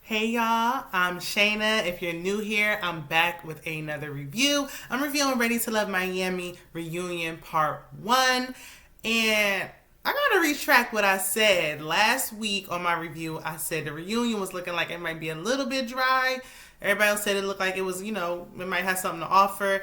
Hey y'all, I'm Shayna. If you're new here, I'm back with another review. I'm reviewing Ready to Love Miami Reunion Part 1. And I gotta retract what I said. Last week on my review, I said the reunion was looking like it might be a little bit dry. Everybody else said it looked like it was, it might have something to offer.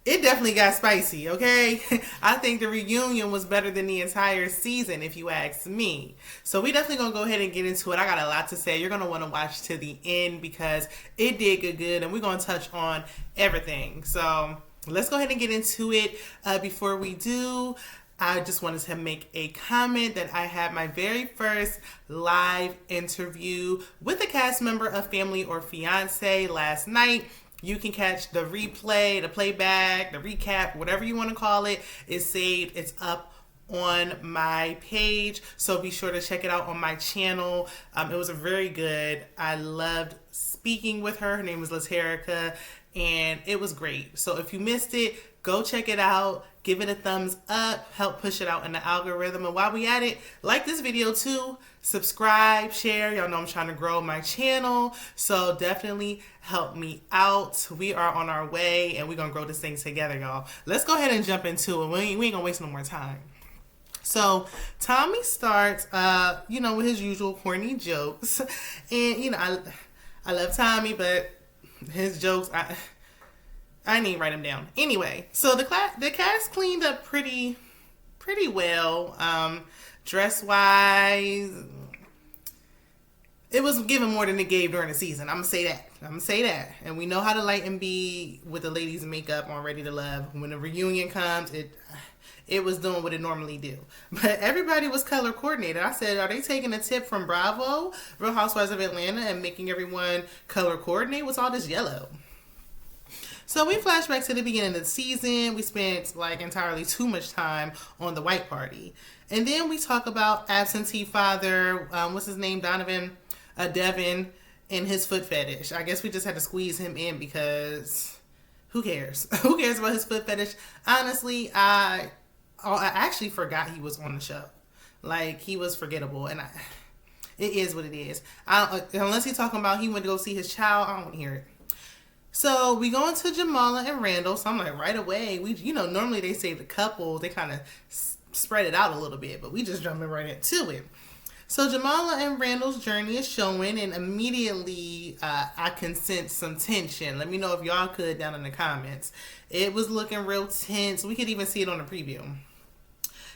It definitely got spicy, okay? I think the reunion was better than the entire season, if you ask me. So we definitely gonna go ahead and get into it. I got a lot to say. You're gonna wanna watch to the end because it did good, and we're gonna touch on everything. So let's go ahead and get into it. Before we do, I just wanted to make a comment that I had my very first live interview with a cast member of Family or Fiance last night. You can catch the replay, the playback, the recap, whatever you want to call it. It's saved. It's up on my page. So be sure to check it out on my channel. It was very good. I loved speaking with her. Her name was Laterica, and it was great. So if you missed it, go check it out. Give it a thumbs up. Help push it out in the algorithm. And while we at it, like this video too. Subscribe, share. Y'all know I'm trying to grow my channel. So definitely help me out. We are on our way and we're going to grow this thing together, y'all. Let's go ahead and jump into it. We ain't going to waste no more time. So Tommy starts, with his usual corny jokes. And, I love Tommy, but his jokes, I didn't even write them down. Anyway, so the cast cleaned up pretty well. Dress-wise, it was given more than it gave during the season. I'm gonna say that. And we know how to light and be with the ladies' makeup on Ready to Love. When the reunion comes, it was doing what it normally do. But everybody was color coordinated. I said, are they taking a tip from Bravo, Real Housewives of Atlanta, and making everyone color coordinate? What's all this yellow? So we flash back to the beginning of the season. We spent entirely too much time on the white party. And then we talk about absentee father, what's his name, Devin, and his foot fetish. I guess we just had to squeeze him in because who cares? Who cares about his foot fetish? Honestly, I actually forgot he was on the show. He was forgettable. And it is what it is. Unless he's talking about he went to go see his child, I don't want to hear it. So we go into Jamala and Randall. So I'm like, right away, normally they say the couple, they kind of spread it out a little bit, but we just jumping right into it. So Jamala and Randall's journey is showing, and immediately I can sense some tension. Let me know if y'all could down in the comments. It was looking real tense. We could even see it on the preview.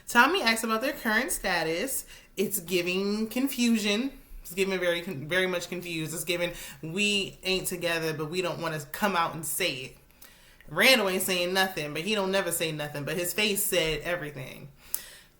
Tommy asks about their current status. It's giving confusion. It's giving very much confused. It's giving we ain't together, but we don't want to come out and say it. Randall ain't saying nothing, but he don't never say nothing. But his face said everything.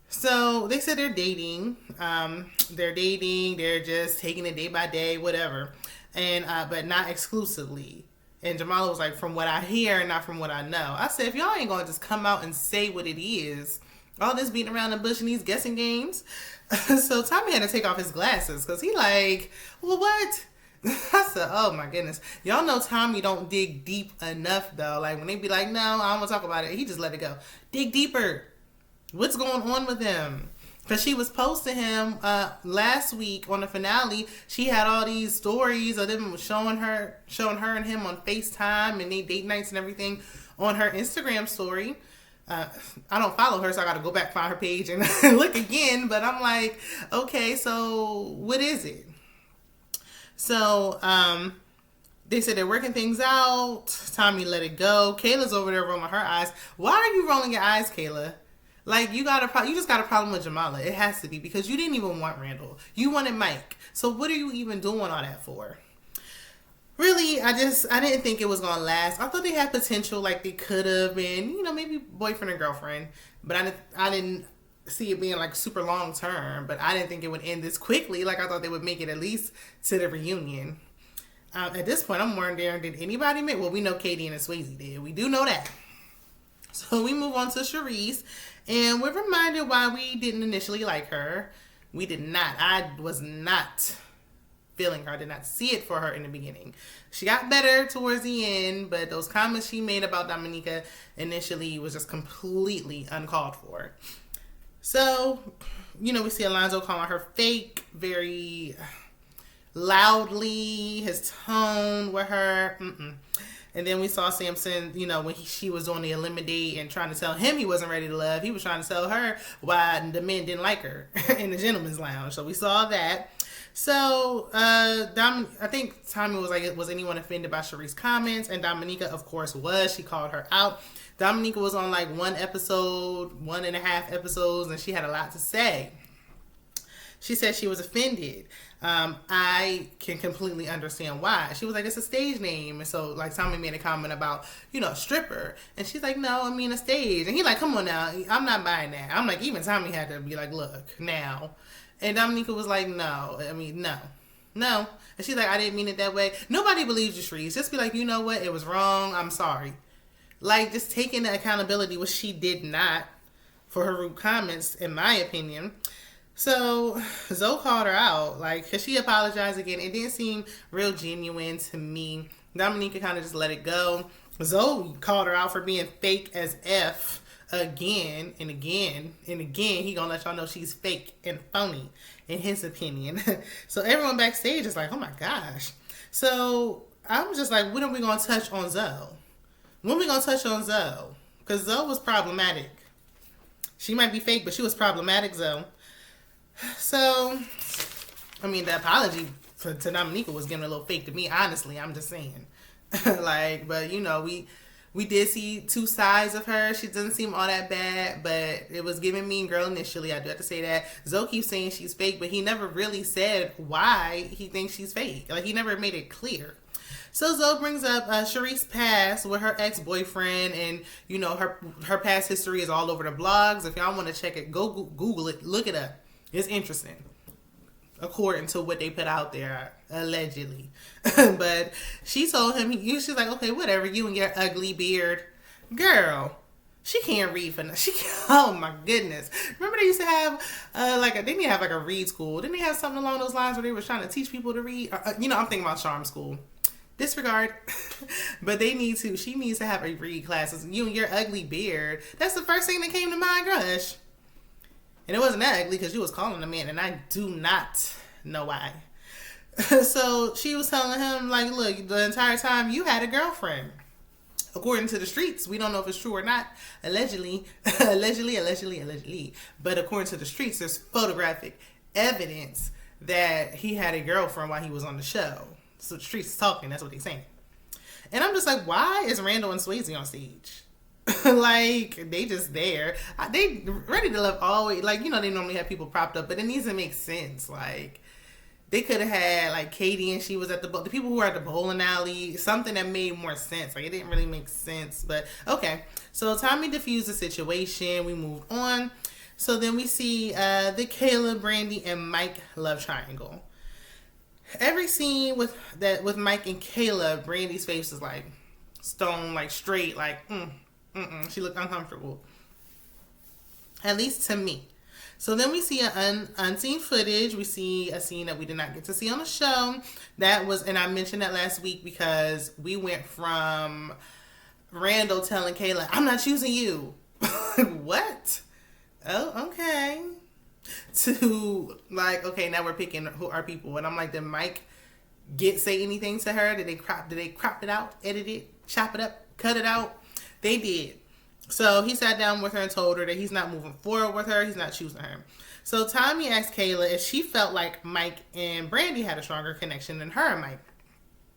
So they said they're dating. They're just taking it day by day, whatever. And but not exclusively. And Jamala was like, from what I hear, not from what I know. I said, if y'all ain't gonna just come out and say what it is, all this beating around the bush and these guessing games. So Tommy had to take off his glasses because he well, what? I said, oh my goodness. Y'all know Tommy don't dig deep enough though. When they be like, no, I don't want to talk about it. He just let it go. Dig deeper. What's going on with him? Because she was posting him last week on the finale. She had all these stories of them showing her and him on FaceTime and they date nights and everything on her Instagram story. I don't follow her, so I got to go back, find her page, and look again. But I'm like, okay, so what is it? So they said they're working things out. Tommy let it go. Kayla's over there rolling her eyes. Why are you rolling your eyes, Kayla? You just got a problem with Jamala. It has to be because you didn't even want Randall. You wanted Mike. So what are you even doing all that for? Really, I didn't think it was going to last. I thought they had potential, they could have been, maybe boyfriend and girlfriend. But I didn't see it being, super long term. But I didn't think it would end this quickly. I thought they would make it at least to the reunion. At this point, I'm wondering, did anybody make... Well, we know Katie and Swayze did. We do know that. So we move on to Charisse. And we're reminded why we didn't initially like her. We did not. I was not feeling her. I did not see it for her in the beginning. She got better towards the end, but those comments she made about Dominica initially was just completely uncalled for. So, we see Alonzo calling her fake, very loudly, his tone with her. And then we saw Samson, when she was on the eliminate and trying to tell him he wasn't ready to love. He was trying to tell her why the men didn't like her in the gentleman's lounge. So we saw that. So I think Tommy was like, was anyone offended by Charisse's comments? And Dominica, of course, was. She called her out. Dominica was on like 1.5 episodes, and she had a lot to say. She said she was offended. I can completely understand why. She was like, it's a stage name. And so, like, Tommy made a comment about, a stripper. And she's like, no, I mean a stage. And he like, come on now. I'm not buying that. I'm like, even Tommy had to be like, look, now. And Dominica was like, no. And she's like, I didn't mean it that way. Nobody believes you, Charisse. Just be like, you know what? It was wrong. I'm sorry. Like, just taking the accountability, which she did not for her rude comments, in my opinion. So Zoe called her out, like, because she apologized again. It didn't seem real genuine to me. Dominica kind of just let it go. Zoe called her out for being fake as F again and again and again. He gonna let y'all know she's fake and phony, in his opinion. So everyone backstage is like, oh my gosh. So I'm just like, when are we gonna touch on Zoe? When are we gonna touch on Zoe? Because Zoe was problematic. She might be fake, but she was problematic, Zoe. So, I mean, the apology to Dominica was getting a little fake to me, honestly. I'm just saying. Like, but, we did see two sides of her. She doesn't seem all that bad, but it was giving mean girl initially. I do have to say that. Zoe keeps saying she's fake, but he never really said why he thinks she's fake. Like, he never made it clear. So Zoe brings up Charisse's past with her ex-boyfriend, and her past history is all over the blogs. If y'all want to check it, go Google it, look it up. It's interesting, according to what they put out there, allegedly. But she told him, she's like, okay, whatever, you and your ugly beard. Girl, she can't read for nothing. Oh my goodness. Remember they used to have, they didn't have like a read school. Didn't they have something along those lines where they were trying to teach people to read? I'm thinking about charm school. Disregard. But she needs to have a read classes. You and your ugly beard. That's the first thing that came to mind, Grush. And it wasn't that ugly because you was calling a man, and I do not know why. So she was telling him, like, look, the entire time you had a girlfriend. According to the streets, we don't know if it's true or not. Allegedly. But according to the streets, there's photographic evidence that he had a girlfriend while he was on the show. So the streets is talking, that's what they're saying. And I'm just like, why is Randall and Swayze on stage? Like, they just there. They Ready to Love always, like, they normally have people propped up, but it needs to make sense. Like, they could have had, like, Katie and she was at the people who were at the bowling alley, something that made more sense. Like, it didn't really make sense, but okay. So Tommy diffused the situation. We moved on. So then we see the Kayla, Brandi, and Mike love triangle. Every scene with Mike and Kayla, Brandi's face is like stone, like straight, like she looked uncomfortable. At least to me. So then we see an unseen footage. We see a scene that we did not get to see on the show. That was, and I mentioned that last week because we went from Randall telling Kayla, "I'm not choosing you." What? Oh, okay. To like, okay, now we're picking who our people, and I'm like, did Mike say anything to her? Did they crop it out, edit it, chop it up, cut it out? They did. So he sat down with her and told her that he's not moving forward with her. He's not choosing her. So Tommy asked Kayla if she felt like Mike and Brandi had a stronger connection than her and Mike.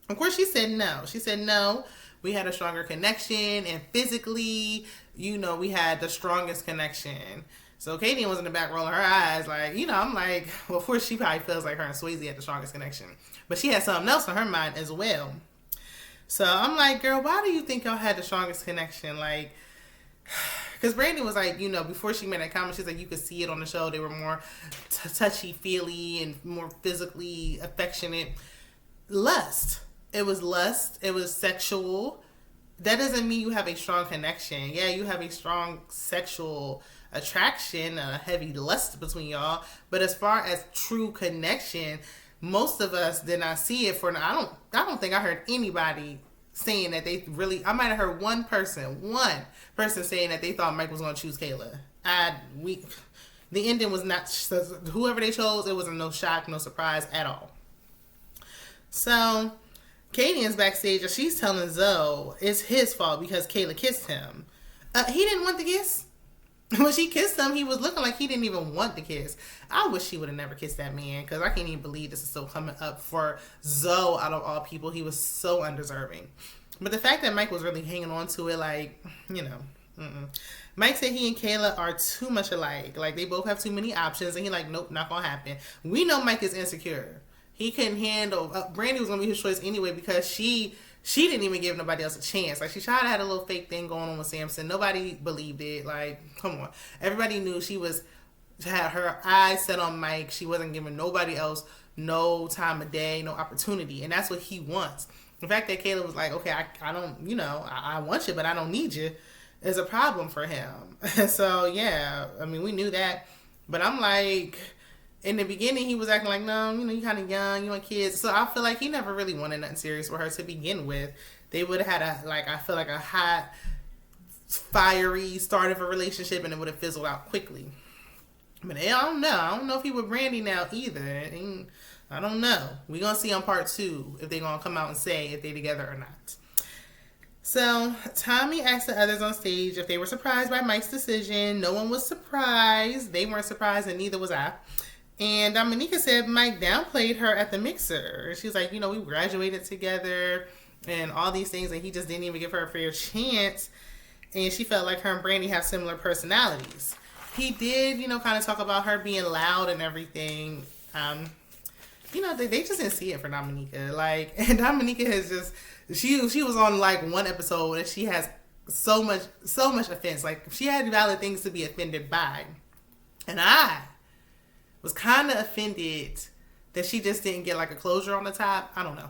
Of course, she said no. She said no. We had a stronger connection, and physically, we had the strongest connection. So Katie was in the back rolling her eyes, like, I'm like, well, of course she probably feels like her and Swayze had the strongest connection. But she had something else on her mind as well. So I'm like, girl, why do you think y'all had the strongest connection? Like, because Brandi was like, before she made that comment, she's like, you could see it on the show. They were more touchy-feely and more physically affectionate. Lust. It was lust. It was sexual. That doesn't mean you have a strong connection. Yeah, you have a strong sexual attraction, a heavy lust between y'all, but as far as true connection, most of us did not see it. I don't think I heard anybody saying that they really. I might have heard one person saying that they thought Mike was going to choose Kayla. The ending was not, whoever they chose, it wasn't no shock, no surprise at all. So Katie is backstage and she's telling Zoe it's his fault because Kayla kissed him. He didn't want the kiss. When she kissed him, he was looking like he didn't even want the kiss. I wish she would have never kissed that man, because I can't even believe this is still coming up for Zoe out of all people. He was so undeserving. But the fact that Mike was really hanging on to it, like, you know, Mike said he and Kayla are too much alike. Like, they both have too many options, and he like, nope, not gonna happen. We know Mike is insecure. He couldn't handle, Brandi was gonna be his choice anyway, because she didn't even give nobody else a chance. Like, she tried to have a little fake thing going on with Samson. Nobody believed it. Like, come on. Everybody knew she had her eyes set on Mike. She wasn't giving nobody else no time of day, no opportunity. And that's what he wants. The fact that Kayla was like, okay, I don't, you know, I want you, but I don't need you, is a problem for him. So, yeah, I mean, we knew that. But I'm like, in the beginning, he was acting like, no, you know, you're kind of young, you want kids. So I feel like he never really wanted nothing serious with her to begin with. They would have had I feel like a hot, fiery start of a relationship, and it would have fizzled out quickly. But I don't know. I don't know if he with Brandi now either. I don't know. We're going to see on part 2 if they're going to come out and say if they're together or not. So, Tommy asked the others on stage if they were surprised by Mike's decision. No one was surprised. They weren't surprised, and neither was I. And Dominica said Mike downplayed her at the mixer. She was like, you know, we graduated together and all these things, and he just didn't even give her a fair chance. And she felt like her and Brandi have similar personalities. He did, you know, kind of talk about her being loud and everything. You know, they just didn't see it for Dominica. Like, and Dominica has just, she was on like one episode and she has so much offense. Like, she had valid things to be offended by. And I was kind of offended that she just didn't get like a closure on the top. I don't know.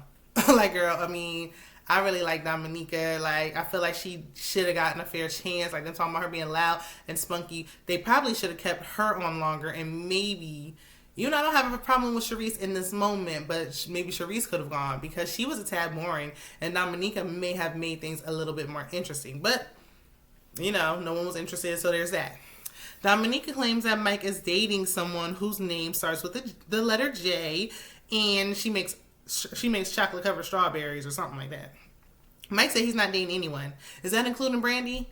Like, girl, I mean, I really like Dominica. Like, I feel like she should have gotten a fair chance. Like, them talking about her being loud and spunky. They probably should have kept her on longer, and maybe, you know, I don't have a problem with Charisse in this moment, but maybe Charisse could have gone because she was a tad boring, and Dominica may have made things a little bit more interesting. But, you know, no one was interested, so there's that. Dominica claims that Mike is dating someone whose name starts with the letter J, and she makes chocolate covered strawberries or something like that. Mike said he's not dating anyone. Is that including Brandi?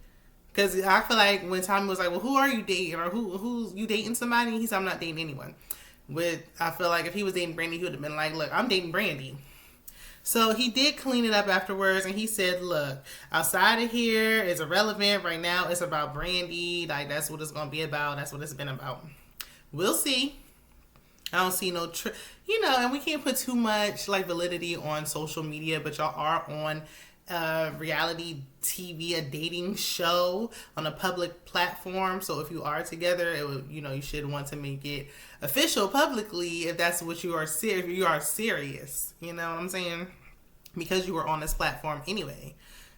Because I feel like when Tommy was like, well, who are you dating? Or who's you dating somebody? He said, I'm not dating anyone. I feel like if he was dating Brandi, he would have been like, look, I'm dating Brandi. So he did clean it up afterwards, and he said, look, outside of here is irrelevant. Right now it's about Brandi. Like, that's what it's going to be about. That's what it's been about. We'll see. I don't see no, you know, and we can't put too much like validity on social media, but y'all are on reality TV, a dating show on a public platform. So if you are together, it would, you know, you should want to make it official publicly if that's what you are serious. If you are serious, you know what I'm saying? Because you were on this platform anyway.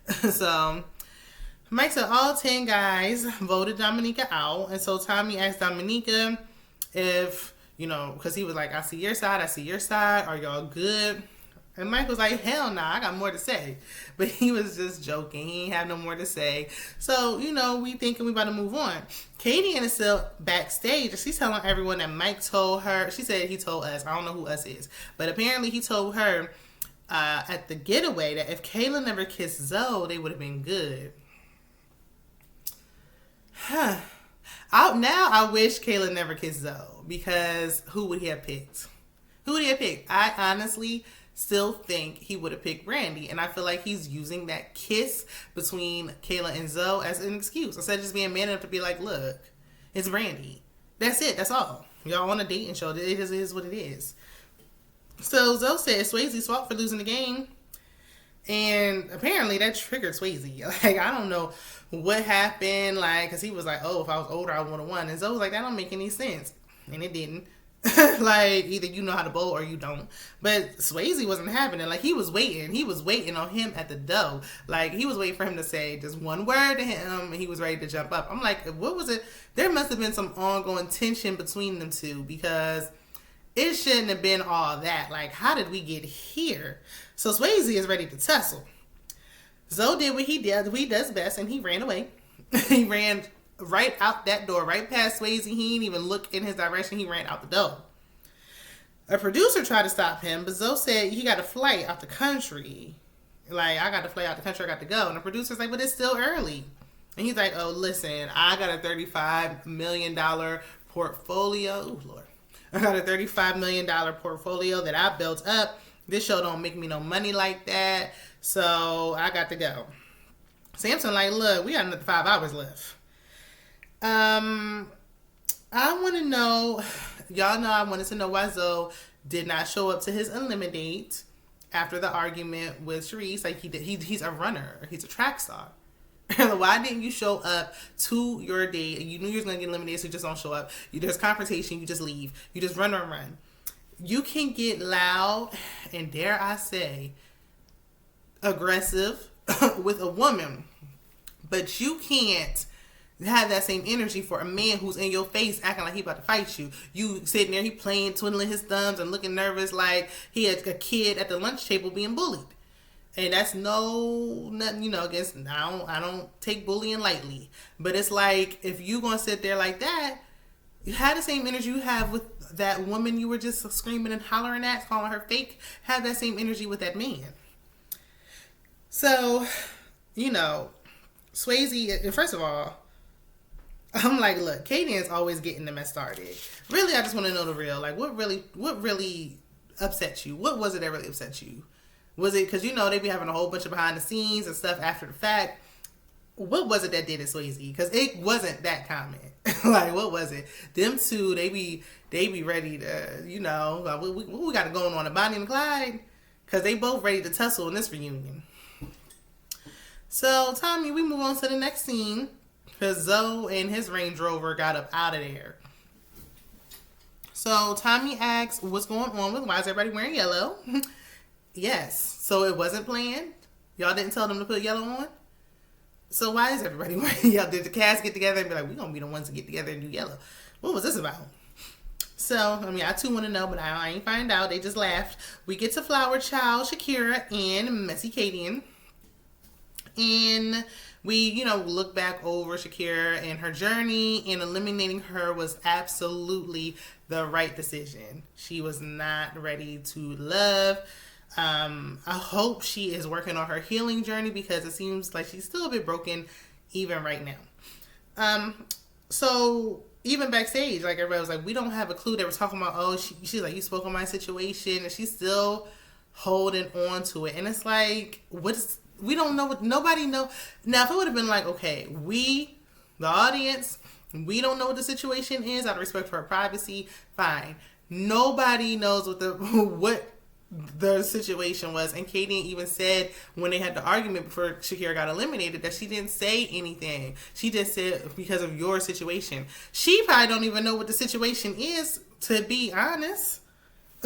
So Mike said all 10 guys voted Dominica out, and so Tommy asked Dominica if, you know, because he was like, I see your side, are y'all good? And Mike was like, hell nah, I got more to say. But he was just joking. He ain't have no more to say. So, you know, we thinking we about to move on. Katie is still backstage, and she's telling everyone that Mike told her. She said he told us. I don't know who us is. But apparently he told her at the getaway that if Kayla never kissed Zoe, they would have been good. Huh. Now I wish Kayla never kissed Zoe, because who would he have picked? I honestly still think he would have picked Brandi, and I feel like he's using that kiss between Kayla and Zoe as an excuse instead of just being man enough to be like, look, it's Brandi. That's it. That's all. Y'all on a dating show. It just is what it is. So Zoe said it's Swayze's fault for losing the game. And apparently that triggered Swayze. Like, I don't know what happened. Like, because he was like, oh, if I was older, I would have won. And Zoe was like, that don't make any sense. And it didn't. Like, either you know how to bowl or you don't. But Swayze wasn't having it. Like, he was waiting. He was waiting on him at the door. Like, he was waiting for him to say just one word to him, and he was ready to jump up. I'm like, what was it? There must have been some ongoing tension between them two, because it shouldn't have been all that. Like, how did we get here? So Swayze is ready to tussle. Zoe did what he does best, and he ran away. He ran right out that door, right past Swayze. He didn't even look in his direction. He ran out the door. A producer tried to stop him, but Zoe said he got a flight out the country. Like, I got to fly out the country, I got to go. And the producer's like, but it's still early. And he's like, oh, listen, I got a $35 million portfolio. Ooh, Lord. I got a $35 million portfolio that I built up. This show don't make me no money like that. So I got to go. Samson like, look, we got another 5 hours left. I want to know, y'all know I wanted to know why Zoe did not show up to his eliminate after the argument with Charisse. Like, he's a runner. He's a track star. Why didn't you show up to your date? You knew you was going to get eliminated, so you just don't show up. There's confrontation, you just leave. You just run. You can get loud and, dare I say, aggressive with a woman, but you can't have that same energy for a man who's in your face acting like he about to fight you. You sitting there, he playing, twiddling his thumbs and looking nervous like he had a kid at the lunch table being bullied. And that's nothing, against, I don't take bullying lightly. But it's like, if you gonna sit there like that, you have the same energy you have with that woman you were just screaming and hollering at, calling her fake. Have that same energy with that man. So, Swayze, first of all, I'm like, look, Katie is always getting the mess started. Really, I just want to know the real. Like, what really upset you? What was it that really upset you? Was it because, they be having a whole bunch of behind the scenes and stuff after the fact? What was it that did it, Swayze? Because it wasn't that comment. Like, what was it? Them two, they be ready to, like, what we got going on, a Bonnie and Clyde? Because they both ready to tussle in this reunion. So, Tommy, we move on to the next scene. Because Zoe and his Range Rover got up out of there. So, Tommy asks, what's going on? Why is everybody wearing yellow? Yes. So it wasn't planned? Y'all didn't tell them to put yellow on? So why is everybody wearing yellow? Did the cast get together and be like, we're going to be the ones to get together and do yellow? What was this about? So, I too want to know, but I ain't find out. They just laughed. We get to Flower Child, Shakira, and Messy Katie. And we, look back over Shakira and her journey, and eliminating her was absolutely the right decision. She was not ready to love. I hope she is working on her healing journey because it seems like she's still a bit broken even right now. So even backstage, like, everybody was like, we don't have a clue. They were talking about, she's like, you spoke on my situation, and she's still holding on to it. And it's like, we don't know what, nobody know. Now, if it would have been like, okay, we, the audience, we don't know what the situation is, out of respect for her privacy, fine. Nobody knows what the situation was. And Katie even said when they had the argument before Shakira got eliminated that she didn't say anything. She just said, because of your situation. She probably don't even know what the situation is, to be honest.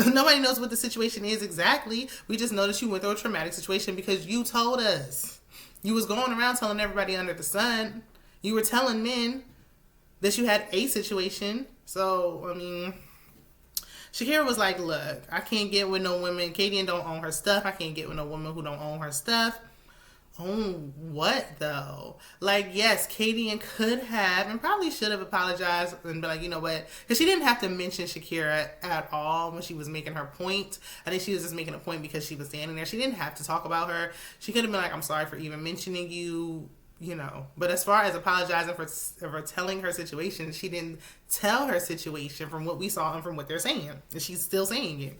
Nobody knows what the situation is exactly. We just know that you went through a traumatic situation because you told us. You was going around telling everybody under the sun. You were telling men that you had a situation. So, Shakira was like, look, I can't get with no women. Katie don't own her stuff. I can't get with no woman who don't own her stuff. Own what, though? Like, yes, Katie could have and probably should have apologized and be like, you know what? Because she didn't have to mention Shakira at all when she was making her point. I think she was just making a point because she was standing there. She didn't have to talk about her. She could have been like, I'm sorry for even mentioning you. But as far as apologizing for telling her situation, she didn't tell her situation from what we saw and from what they're saying. And she's still saying it.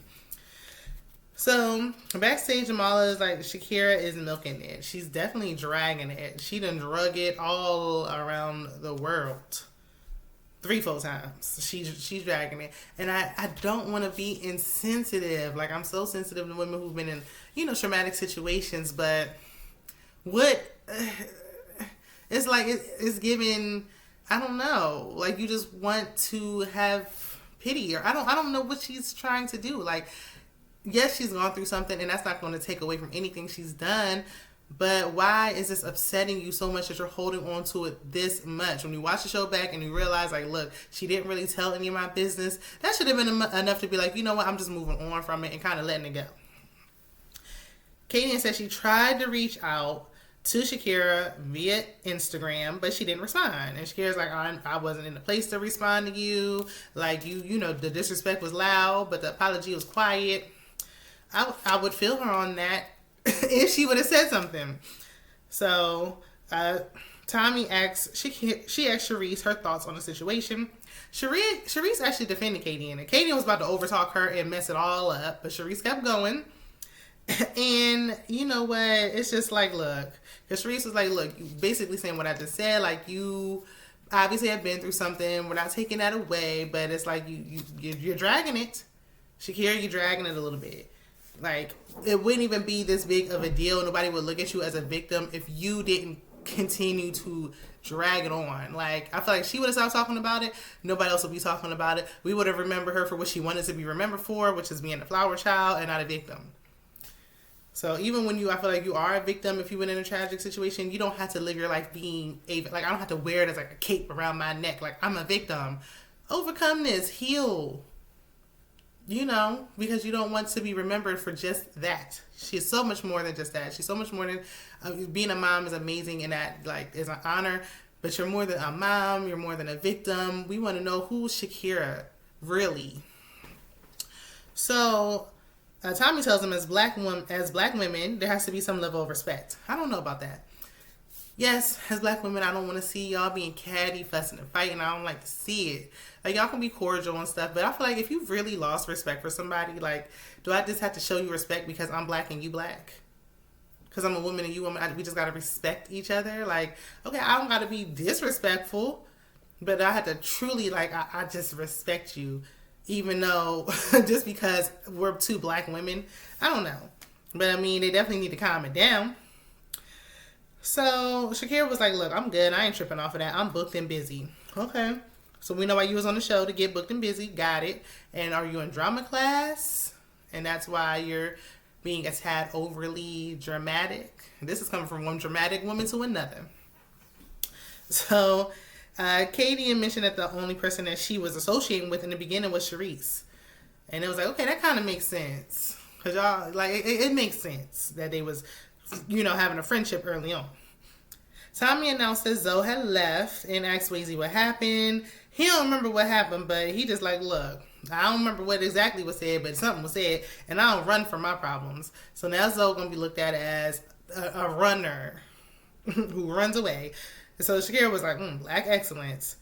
So, backstage, Jamala is like, Shakira is milking it. She's definitely dragging it. She done drug it all around the world. 3-4 times. She's dragging it. And I don't want to be insensitive. Like, I'm so sensitive to women who've been in, traumatic situations. But what... It's like, it's giving, I don't know, like, you just want to have pity, or I don't know what she's trying to do. Like, yes, she's gone through something, and that's not going to take away from anything she's done, but why is this upsetting you so much that you're holding on to it this much? When you watch the show back and you realize, like, look, she didn't really tell any of my business, that should have been enough to be like, you know what, I'm just moving on from it and kind of letting it go. Katie said she tried to reach out to Shakira via Instagram, but she didn't respond. And Shakira's like, I wasn't in the place to respond to you. Like, the disrespect was loud, but the apology was quiet. I would feel her on that if she would have said something. So, Tommy asked, she asked Charisse her thoughts on the situation. Charisse actually defended Katie, and Katie was about to overtalk her and mess it all up, but Charisse kept going. And you know what? It's just like, look, because Charisse was like, look, you basically saying what I just said. Like, you obviously have been through something. We're not taking that away, but it's like you're dragging it. Shakira, you're dragging it a little bit. Like, it wouldn't even be this big of a deal. Nobody would look at you as a victim if you didn't continue to drag it on. Like, I feel like she would have stopped talking about it. Nobody else would be talking about it. We would have remembered her for what she wanted to be remembered for, which is being a flower child and not a victim. So even when I feel like you are a victim, if you've been in a tragic situation, you don't have to live your life being like, I don't have to wear it as like a cape around my neck. Like, I'm a victim. Overcome this, heal, because you don't want to be remembered for just that. She's so much more than just that. She's so much more than, being a mom is amazing, and that like is an honor, but you're more than a mom. You're more than a victim. We want to know who's Shakira really. So, Tommy tells them as black women, there has to be some level of respect. I don't know about that. Yes, as black women, I don't want to see y'all being catty, fussing, and fighting. I don't like to see it. Like, y'all can be cordial and stuff, but I feel like if you've really lost respect for somebody, like, do I just have to show you respect because I'm black and you black? Because I'm a woman and you woman, we just got to respect each other? Like, okay, I don't got to be disrespectful, but I have to truly, like, I just respect you. Even though, just because we're two black women, I don't know. But, I mean, they definitely need to calm it down. So, Shakira was like, look, I'm good. I ain't tripping off of that. I'm booked and busy. Okay. So, we know why you was on the show, to get booked and busy. Got it. And are you in drama class? And that's why you're being a tad overly dramatic. This is coming from one dramatic woman to another. So, Katie mentioned that the only person that she was associating with in the beginning was Charisse. And it was like, okay, that kind of makes sense. Because y'all, like, it makes sense that they was, having a friendship early on. Tommy announced that Zoe had left and asked Swayze what happened. He don't remember what happened, but he just like, look, I don't remember what exactly was said, but something was said, and I don't run from my problems. So now Zoe going to be looked at as a runner who runs away. So Shakira was like, black excellence.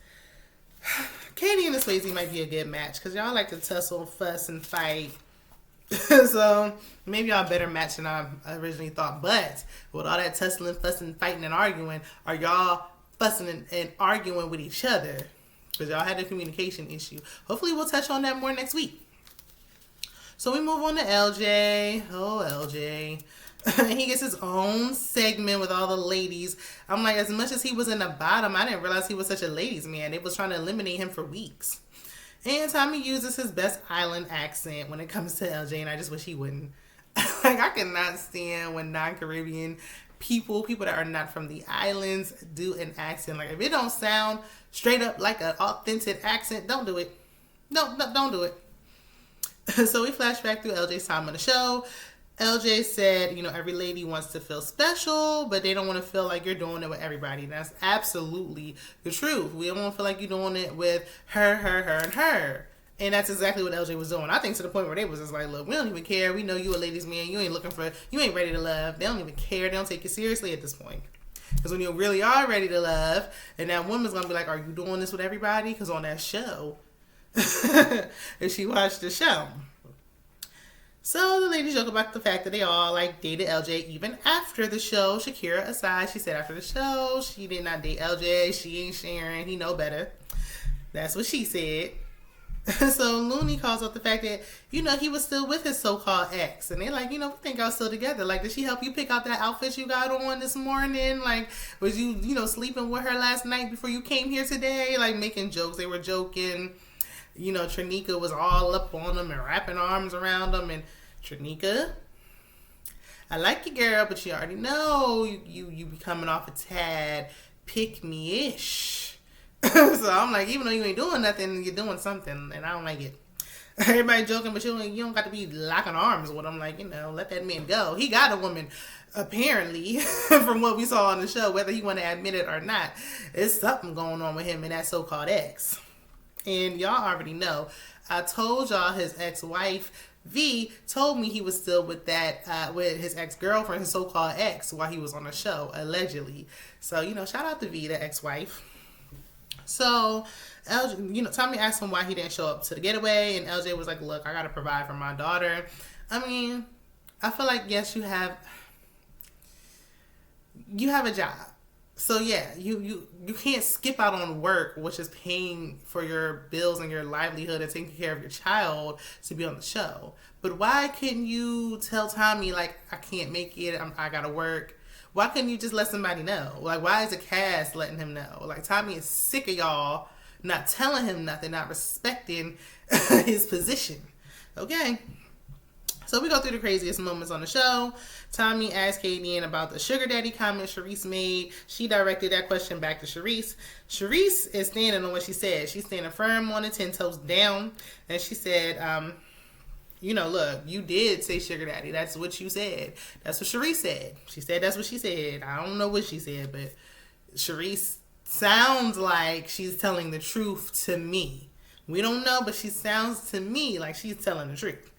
Katie and the Swayze might be a good match because y'all like to tussle, fuss, and fight. So maybe y'all better match than I originally thought. But with all that tussling, fussing, fighting, and arguing, are y'all fussing and arguing with each other? Because y'all had a communication issue. Hopefully we'll touch on that more next week. So we move on to LJ. Oh, LJ. He gets his own segment with all the ladies. I'm like, as much as he was in the bottom, I didn't realize he was such a ladies' man. They was trying to eliminate him for weeks. And Tommy uses his best island accent when it comes to LJ, and I just wish he wouldn't. Like, I cannot stand when non-Caribbean people that are not from the islands, do an accent. Like, if it don't sound straight up like an authentic accent, don't do it. Don't do it. So we flash back through LJ's time on the show. LJ said, every lady wants to feel special, but they don't want to feel like you're doing it with everybody. And that's absolutely the truth. We don't want to feel like you're doing it with her, and her. And that's exactly what LJ was doing. I think to the point where they was just like, look, we don't even care. We know you a ladies' man. You ain't ready to love. They don't even care. They don't take you seriously at this point. Because when you really are ready to love, and that woman's going to be like, are you doing this with everybody? Because on that show, if she watched the show. So the ladies joke about the fact that they all dated LJ even after the show. Shakira aside, she said after the show, she did not date LJ. She ain't sharing. He know better. That's what she said. So Looney calls out the fact that, he was still with his so-called ex. And they're like, we think y'all still together. Like, did she help you pick out that outfit you got on this morning? Like, was you, sleeping with her last night before you came here today? Like, making jokes. They were joking. Trinika was all up on them and wrapping arms around them. And Trinika, I like you, girl, but you already know you be coming off a tad pick-me-ish. So I'm like, even though you ain't doing nothing, you're doing something, and I don't like it. Everybody joking, but you don't got to be locking arms with him. Like, let that man go. He got a woman, apparently, from what we saw on the show, whether he want to admit it or not. There's something going on with him and that so-called ex. And y'all already know. I told y'all his ex-wife, V, told me he was still with with his ex-girlfriend, his so-called ex, while he was on the show, allegedly. So, shout out to V, the ex-wife. So, LJ, Tommy asked him why he didn't show up to the getaway, and LJ was like, look, I got to provide for my daughter. I mean, I feel like, yes, you have a job. So, yeah, you can't skip out on work, which is paying for your bills and your livelihood and taking care of your child to be on the show. But why couldn't you tell Tommy, like, I can't make it, I got to work? Why couldn't you just let somebody know? Like, why is the cast letting him know? Like, Tommy is sick of y'all not telling him nothing, not respecting his position. Okay. So we go through the craziest moments on the show. Tommy asked Katie about the sugar daddy comment Charisse made. She directed that question back to Charisse. Charisse is standing on what she said. She's standing firm on it, 10 toes down. And she said, look, you did say sugar daddy. That's what you said. That's what Charisse said. She said that's what she said. I don't know what she said, but Charisse sounds like she's telling the truth to me. We don't know, but she sounds to me like she's telling the truth.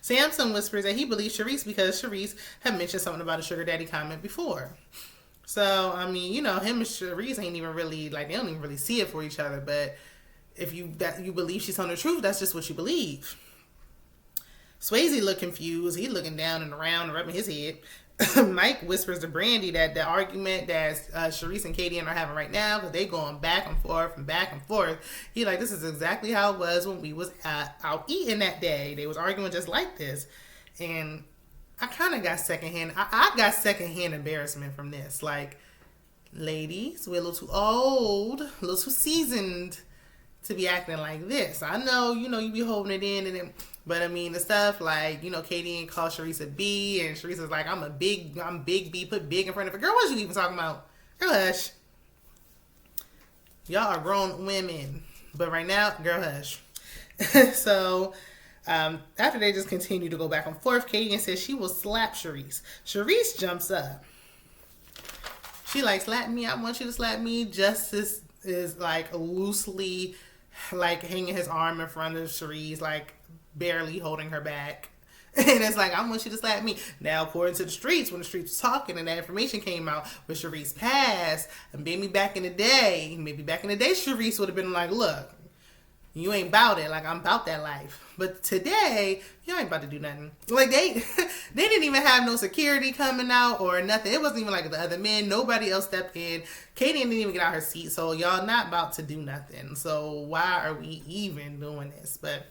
Samson whispers that he believes Charisse because Charisse had mentioned something about a sugar daddy comment before. So, I mean, him and Charisse ain't even really, like, they don't even really see it for each other. But if you believe she's telling the truth, that's just what you believe. Swayze looked confused. He looking down and around and rubbing his head. Mike whispers to Brandi that the argument that Charisse and Katie are having right now, because they going back and forth and back and forth. He like, this is exactly how it was when we was out eating that day. They was arguing just like this. And I kind of got secondhand. I got secondhand embarrassment from this. Like, ladies, we're a little too old, a little too seasoned to be acting like this. I know, you be holding it in and then... But I mean, the stuff like, Katie and called Charisse a B, and Charisse was like, I'm big B, put big in front of it. Girl, what you even talking about? Girl, hush. Y'all are grown women. But right now, girl, hush. So, after they just continue to go back and forth, Katie says she will slap Charisse. Charisse jumps up. She like, slap me. I want you to slap me. Justice is like loosely like hanging his arm in front of Charisse, like, barely holding her back. And it's like, I want you to slap me. Now, according to the streets, when the streets was talking and that information came out with Charisse passed, and maybe back in the day, Charisse would have been like, look, you ain't about it. Like, I'm about that life. But today, you ain't about to do nothing. Like, they didn't even have no security coming out or nothing. It wasn't even like the other men. Nobody else stepped in. Katie didn't even get out her seat. So, y'all not about to do nothing. So, why are we even doing this? But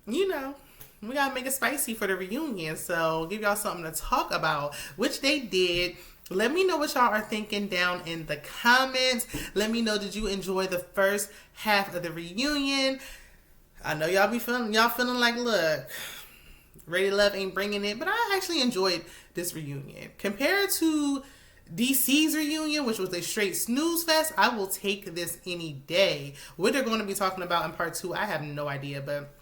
we gotta make it spicy for the reunion. So give y'all something to talk about, which they did. Let me know what y'all are thinking down in the comments. Let me know, did you enjoy the first half of the reunion? I know y'all feeling like, look, Ready to Love ain't bringing it, but I actually enjoyed this reunion. Compared to DC's reunion, which was a straight snooze fest, I will take this any day. What they're going to be talking about in part 2, I have no idea, but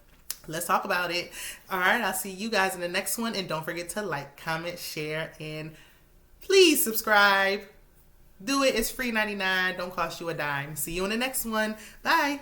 let's talk about it. All right, I'll see you guys in the next one. And don't forget to like, comment, share, and please subscribe. Do it. It's free 99. Don't cost you a dime. See you in the next one. Bye.